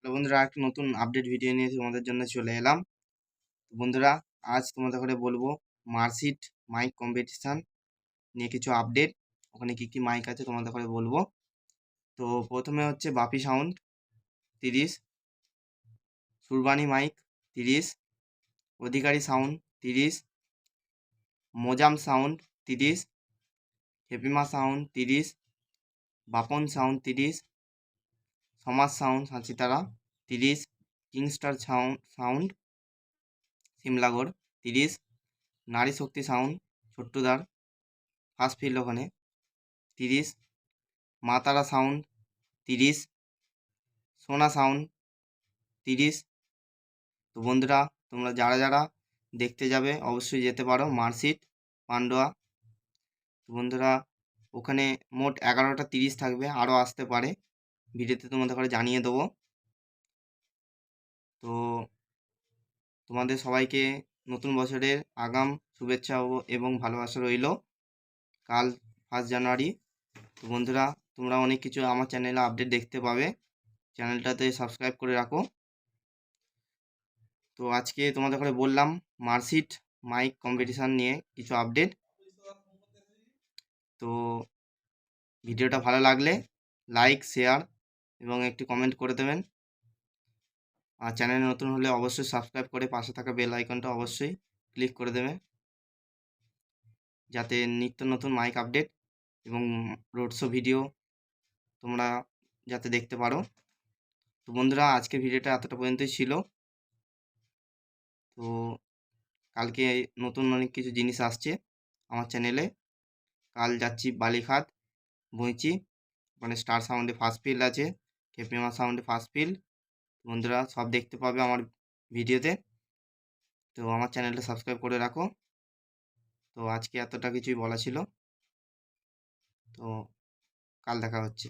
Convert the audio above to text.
তো বন্ধুরা একটা নতুন আপডেট ভিডিও নিয়ে তোমাদের জন্য চলে এলাম। তো বন্ধুরা আজ তোমাদের করে বলবো মার্কশিট মাইক কম্পিটিশান নিয়ে কিছু আপডেট। ওখানে কি কি মাইক আছে তোমাদের করে বলবো। তো প্রথমে হচ্ছে Bapi sound 30, Surbani mike 30, Adhikari sound 30, Mozam sound 30, হেপিমা sound 30, Bapan sound 30, Samaj sound সাঁচিতারা 30, kingstar sound Simlagarh 30, Nari Shakti sound ছোট্টুদার ফার্স্ট ফিল্ড ওখানে 30, মাতারা সাউন্ড 30, সোনা সাউন্ড 30। তো বন্ধুরা তোমরা যারা যারা দেখতে যাবে অবশ্যই যেতে পারো মার্কশিট পান্ডুয়া। তো বন্ধুরা ওখানে মোট 11টা 30 থাকবে, আরও আসতে পারে, ভিডিওতে তোমাদের করে জানিয়ে দেবো। তো তোমাদের সবাইকে নতুন বছরের আগাম শুভেচ্ছা এবং ভালোবাসা রইল। কাল 1 জানুয়ারি। তো বন্ধুরা তোমরা অনেক কিছু আমার চ্যানেলে আপডেট দেখতে পাবে, চ্যানেলটাতে সাবস্ক্রাইব করে রাখো। তো আজকে তোমাদের করে বললাম মার্কশিট মাইক কম্পিটিশান নিয়ে কিছু আপডেট। তো ভিডিওটা ভালো লাগলে লাইক, শেয়ার এবং একটি কমেন্ট করে দেবেন। আর চ্যানেলে নতুন হলে অবশ্যই সাবস্ক্রাইব করে পাশে থাকা বেল আইকনটা অবশ্যই ক্লিক করে দেবে, যাতে নিত্য নতুন মাইক আপডেট এবং রোড শো ভিডিও তোমরা যাতে দেখতে পারো। তো বন্ধুরা আজকের ভিডিওটা এতটা পর্যন্তই ছিল। তো কালকে নতুন অনেক কিছু জিনিস আসছে আমার চ্যানেলে। কাল যাচ্ছি বালিঘাট বইচি, ওখানে স্টার সাউন্ডে ফার্স্ট ফিল্ড আছে, কেপিএমআর সাউন্ডে ফার্স্ট ফিল্ড। বন্ধুরা সব দেখতে পাবে আমার ভিডিওতে। তো আমার চ্যানেলটা সাবস্ক্রাইব করে রাখো। তো আজকে এতটা কিছুই বলা ছিল। তো কাল দেখা হচ্ছে।